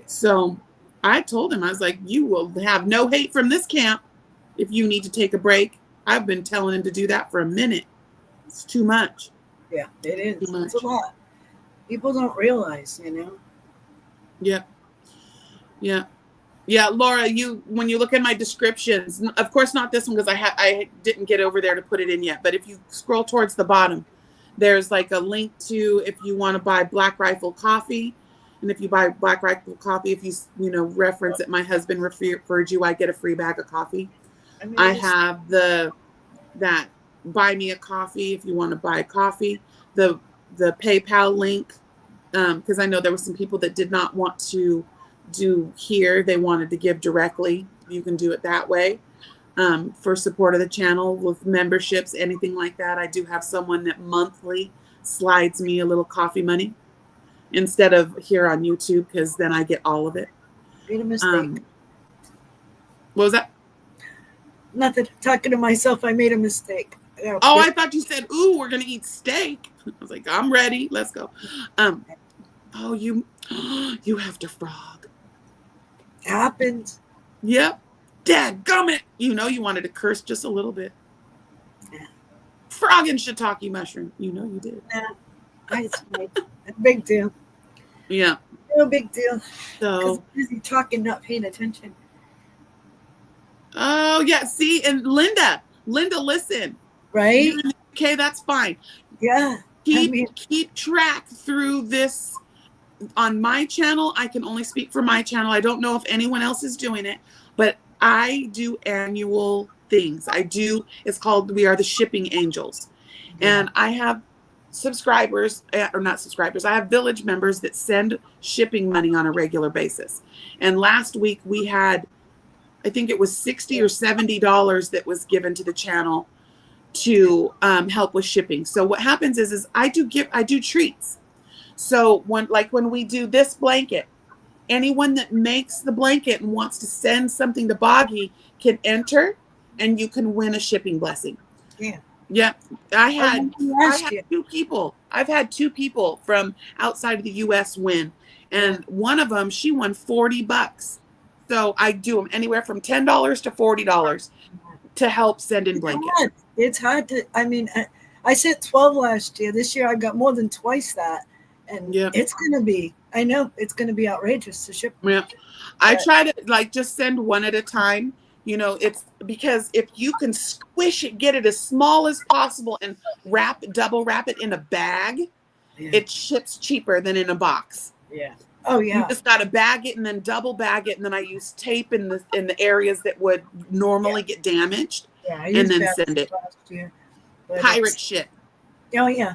So I told him, I was like, you will have no hate from this camp if you need to take a break. I've been telling him to do that for a minute. It's too much. Yeah, it is. It's a lot. People don't realize, Yep. Yeah. Yeah, Laura, when you look at my descriptions, of course not this one because I didn't get over there to put it in yet, but if you scroll towards the bottom, there's like a link to if you want to buy Black Rifle coffee. And if you buy Black Rifle coffee, if you reference that my husband referred you, I get a free bag of coffee. I have that buy me a coffee if you want to buy coffee. The PayPal link, because I know there were some people that did not want to do here. They wanted to give directly. You can do it that way. For support of the channel with memberships, anything like that. I do have someone that monthly slides me a little coffee money instead of here on YouTube, because then I get all of it. Made a mistake. What was that? Nothing. Talking to myself, I made a mistake. I thought you said, ooh, we're going to eat steak. I was like, I'm ready. Let's go. You have to frog. Happens. Yep. Dadgummit. You wanted to curse just a little bit. Yeah. Frog and shiitake mushroom. You did. Yeah. It's a big deal. Yeah. No big deal. So I'm busy talking, not paying attention. Oh yeah. See, and Linda, listen. Right? You're in the UK, that's fine. Yeah. Keep track through this. On my channel, I can only speak for my channel. I don't know if anyone else is doing it, but I do annual things. It's called We Are the Shipping Angels. Yeah. And I have subscribers, or not subscribers, I have village members that send shipping money on a regular basis. And last week we had, I think it was $60 or $70 that was given to the channel to help with shipping. So what happens is I do treats. So when we do this blanket, anyone that makes the blanket and wants to send something to Boggy can enter, and you can win a shipping blessing. Yeah. Yeah. I had 2 people. I've had 2 people from outside of the US win. And one of them, she won $40. So I do them anywhere from $10 to $40 to help send in blankets. It's hard to, I sent 12 last year. This year I got more than twice that. And it's going to be, I know it's going to be outrageous to ship. Yeah. I try to just send one at a time. It's because if you can squish it, get it as small as possible and double wrap it in a bag, it ships cheaper than in a box. Yeah. Oh yeah. You just got to bag it and then double bag it. And then I use tape in the areas that would normally get damaged. Yeah. And then send it. Last year, pirate shit. Oh yeah.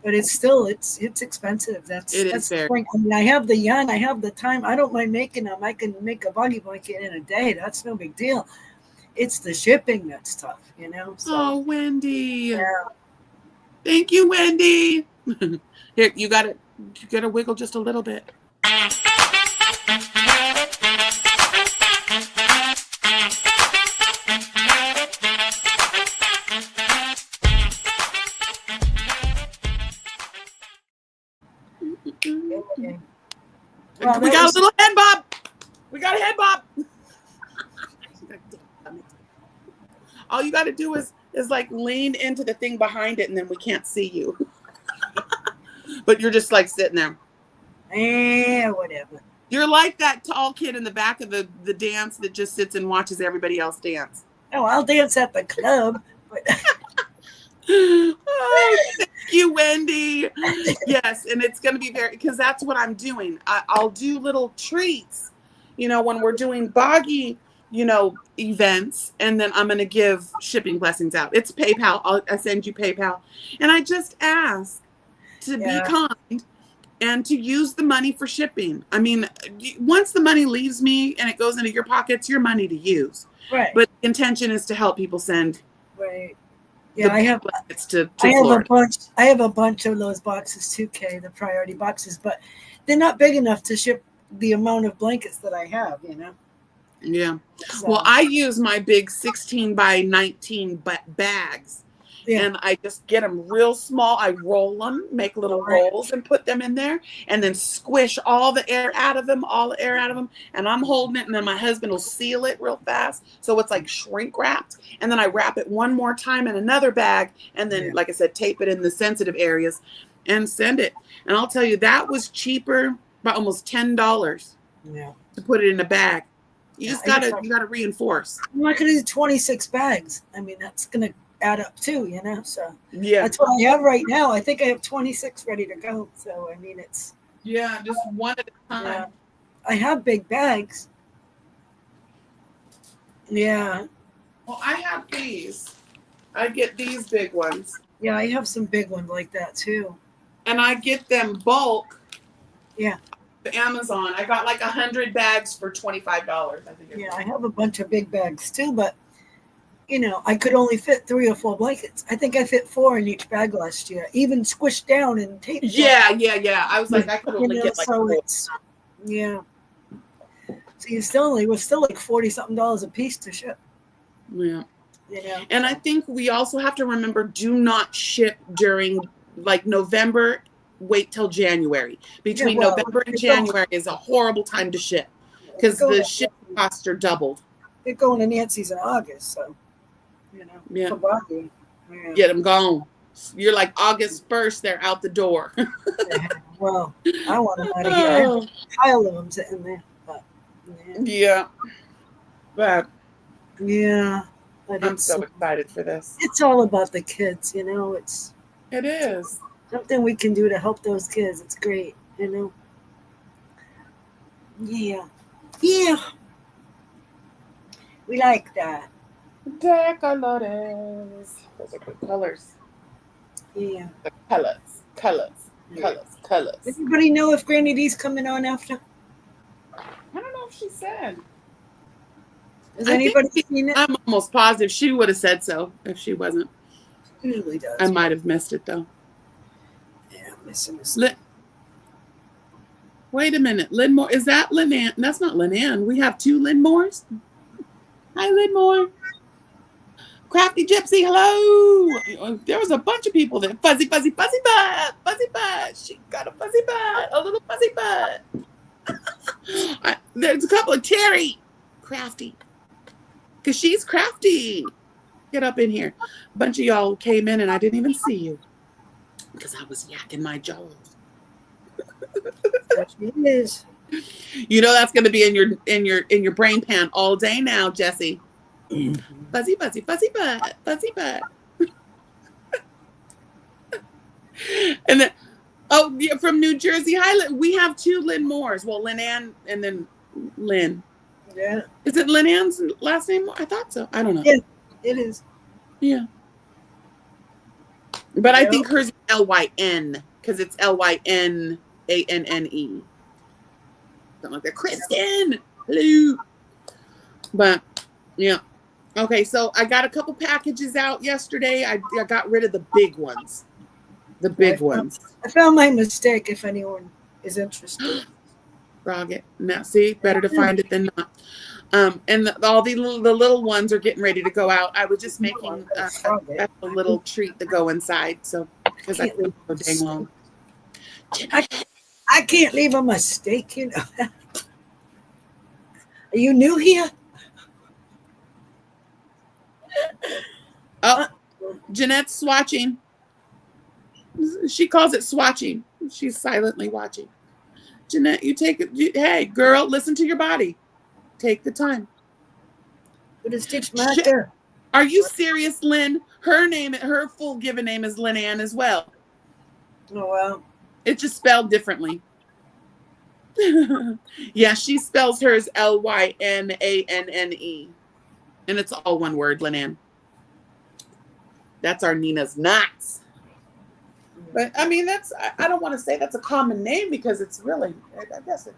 But it's still, it's expensive. That's fair. I have the yarn, I have the time. I don't mind making them. I can make a buggy blanket in a day. That's no big deal. It's the shipping that's tough, So, oh, Wendy. Yeah. Thank you, Wendy. Here, you got to wiggle just a little bit. Okay. Well, we got a little head bob. We got a head bob. All you got to do is lean into the thing behind it, and then we can't see you. But you're just sitting there. Whatever. You're like that tall kid in the back of the dance that just sits and watches everybody else dance. Oh, I'll dance at the club. But oh, thank you, Wendy. Yes, and it's going to be because that's what I'm doing. I'll do little treats, when we're doing Boggy, events, and then I'm going to give shipping blessings out. It's PayPal. I send you PayPal. And I just ask to be kind and to use the money for shipping. Once the money leaves me and it goes into your pocket, it's your money to use. Right. But the intention is to help people send. Right. Yeah, I have a bunch of those boxes, 2K, the priority boxes, but they're not big enough to ship the amount of blankets that I have, Yeah. So, Well, I use my big 16 by 19 bags. yeah. And I just get them real small. I roll them, make little rolls and put them in there and then squish all the air out of them, And I'm holding it and then my husband will seal it real fast. So it's like shrink wrapped. And then I wrap it one more time in another bag. And then, like I said, tape it in the sensitive areas and send it. And I'll tell you, that was cheaper by almost $10 to put it in a bag. You just gotta reinforce. I'm not gonna do 26 bags. I mean, that's gonna add up too, you know. So yeah, that's what I have right now. I think I have 26 ready to go. So I mean, it's just one at a time. Yeah. I have big bags. Yeah. Well, I have these. I get these big ones. Yeah, I have some big ones like that too. And I get them bulk. Yeah. Amazon. I got like 100 bags for $25. I think. Yeah, I have a bunch of big bags too, but you know, I could only fit 3 or 4 blankets. I think I fit 4 in each bag last year, even squished down and taped. Yeah. I was like, I could only get like so 4. it's, yeah. So we're still like $40-something a piece to ship. Yeah. You know? And I think we also have to remember, do not ship during like November. Wait till January. Between November and January is a horrible time to ship because the shipping costs are doubled. They're going to Nancy's in August, so you know. For Blankie. Yeah. Get them gone. You're like August 1st, they're out the door. Well, I want them out of here. I have a pile of them sitting there. But, But yeah. I'm so excited for this. It's all about the kids, you know. It is. Something we can do to help those kids. It's great, you know. Yeah. Yeah. We like that. Decolores. Those are good colors. Yeah. The colors. Everybody know if Granny D's coming on after? I don't know if she said. Has anybody seen it? I'm almost positive she would have said so if she wasn't. Usually does. I might have missed it though. Yeah, I'm missing this. Wait a minute. Lynnmore. Is that Lynn? That's not Lynn Ann. We have 2 Lynnmores. Hi, Lynnmore. Crafty Gypsy, hello. There was a bunch of people that fuzzy butt. She got a fuzzy butt, a little fuzzy butt. There's a couple of Terry, crafty, because she's crafty. Get up in here. A bunch of y'all came in and I didn't even see you because I was yakking my jaws. There she is. You know that's going to be in your brain pan all day now, Jessie. Fuzzy butt. And then, from New Jersey, hi, we have 2 Lynnmores. Well, Lynn Ann and then Lynn. Yeah. Is it Lynn Ann's last name? I thought so. I don't know. Yeah, it is. Yeah. But I think hers is Lyn because it's Lynanne. Something like that. Kristen. Hello. But yeah. Okay, so I got a couple packages out yesterday. I got rid of the big ones. The big ones. I found my mistake if anyone is interested. Frog it. Now, see, better to find it than not. And all the little ones are getting ready to go out. I was just making a little treat to go inside. So, because I can't so dang long. I can't leave a mistake, you know. Are you new here? Oh, Jeanette's swatching. She calls it swatching. She's silently watching. Jeanette, you take it. Hey, girl, listen to your body. Take the time. What is Stitch Marker? Are you serious, Lynn? Her full given name is Lynn Ann as well. Oh, wow. It's just spelled differently. Yeah, she spells hers Lynanne. And it's all one word, Lynn Ann. That's our Nina's Knots. But I mean, I don't want to say that's a common name because it's really, I guess it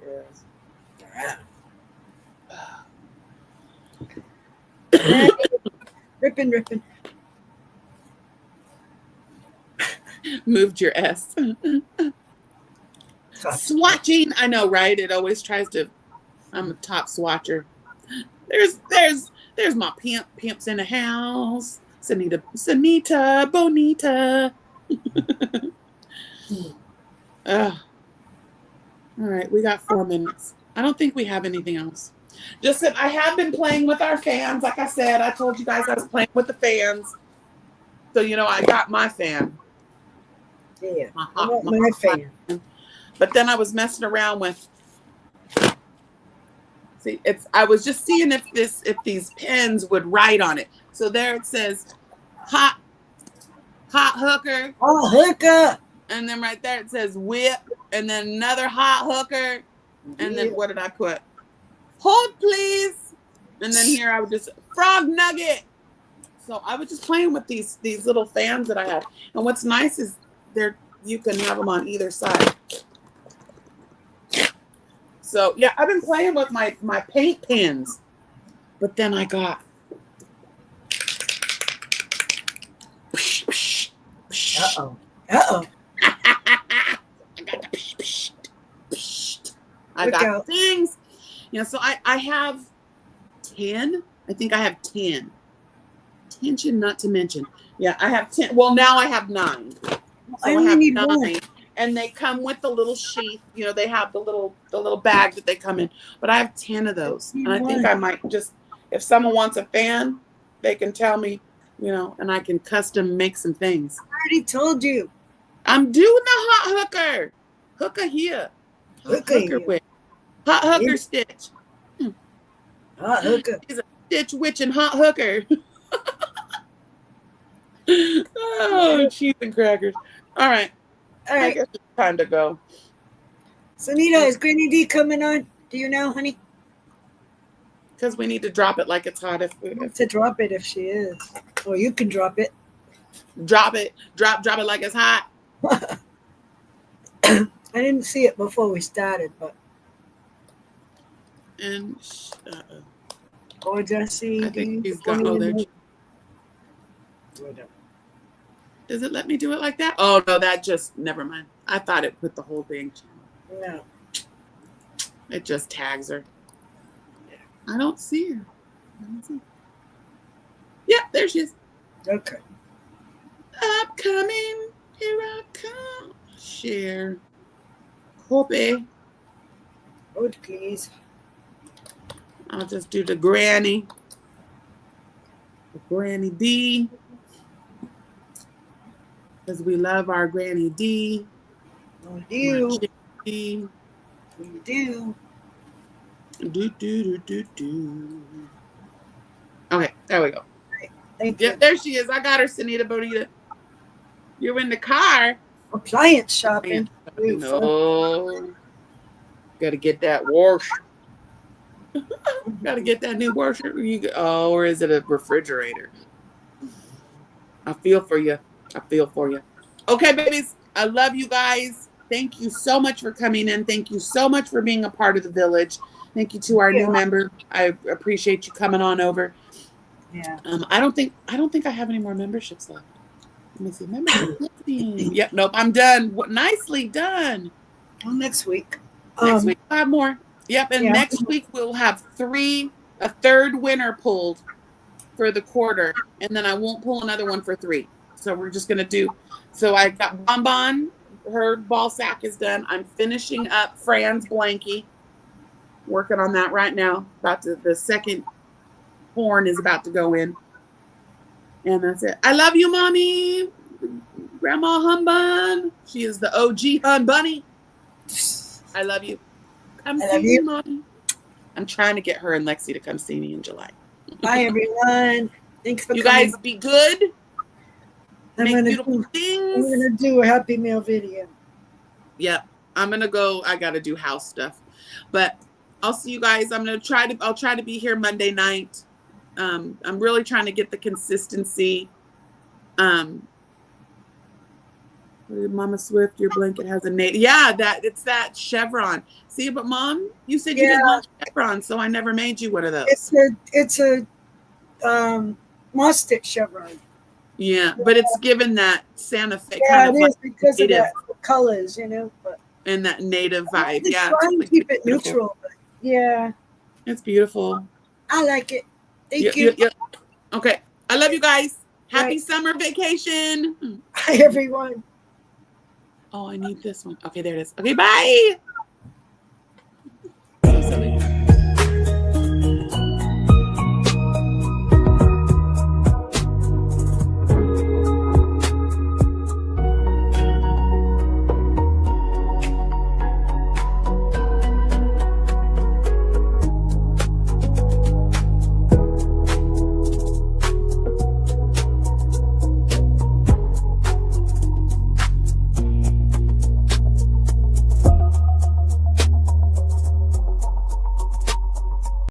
is. Ripping. Moved your S. Swatching. I know, right? It always tries to. I'm a top swatcher. There's my pimps in the house. Sanita, Bonita. All right, we got 4 minutes. I don't think we have anything else. Just that I have been playing with our fans. Like I said, I told you guys I was playing with the fans. So, I got my fan. Yeah, my fan. But then I was messing around with. See, I was just seeing if these pens would write on it. So there it says, hot hooker. Oh, hooker. And then right there it says WIP, and then another hot hooker. And then what did I put? Hold, please. And then here I would just frog nugget. So I was just playing with these little fans that I have. And what's nice is you can have them on either side. So yeah, I've been playing with my paint pens. But then I got Uh-oh. I got things. So I have 10. I think I have 10. Tension not to mention. Yeah, I have 10. Well, now I have 9. So I have 9. More. And they come with the little sheath. They have the little bag that they come in. But I have 10 of those. And I think I might just, if someone wants a fan, they can tell me, and I can custom make some things. I already told you. I'm doing the hot hooker. Hooker here. Hooker with. Hot hooker stitch. Hot hooker. He's a stitch witch and hot hooker. Oh, cheese and crackers. All right. I guess it's time to go. Sunita, is Granny D coming on? Do you know, honey? Because we need to drop it like it's hot. To drop it if she is. Or you can drop it. Drop it. Drop it like it's hot. I didn't see it before we started, but. And or Jesse. I think he's got there. Does it let me do it like that? Oh no, that just never mind. I thought it put the whole thing. No. It just tags her. I don't see her. Yeah, there she is. Okay. Upcoming. Here I come. Share. Copy. Oh, please. I'll just do the granny. The Granny D. Because we love our Granny D. We do. D. We do. Do. Okay, there we go. Thank you. Yep, there she is. I got her, Sanita Bonita. You're in the car. Appliance shopping. No. Got to get that washer. Got to get that new washer. Or is it a refrigerator? I feel for you. Okay, babies. I love you guys. Thank you so much for coming in. Thank you so much for being a part of the village. Thank you to our new member. I appreciate you coming on over. Yeah. I don't think I have any more memberships left. Let me see. Membership. Yep. Nope. I'm done. Nicely done. Well, next week. Next week I'll have more. Yep. And next week we'll have a third winner pulled for the quarter, and then I won't pull another one for 3. So we're just gonna do. So I got Bonbon. Her ball sack is done. I'm finishing up Fran's Blankie. Working on that right now. The second horn is about to go in. And that's it. I love you, Mommy. Grandma Humbun. She is the OG Hun Bunny. I love you. Come see me, Mommy. I'm trying to get her and Lexi to come see me in July. Bye, everyone. Thanks for you coming. guys be good. Make beautiful things. I'm going to do a Happy Meal video. Yep. I'm going to go. I got to do house stuff. But I'll see you guys. I'll try to be here Monday night. I'm really trying to get the consistency. Mama Swift, your blanket has a name. Yeah, it's that chevron. See, but Mom, you said you didn't want chevron, so I never made you one of those. It's a mustard chevron. Yeah, but it's given that Santa Fe kind of because native, of the colors, but and that native vibe. Try and keep it neutral. But it's beautiful. I like it. Thank you. Yep. Okay. I love you guys. Happy Right. summer vacation. Hi, everyone. Oh, I need this one. Okay, there it is. Okay, bye.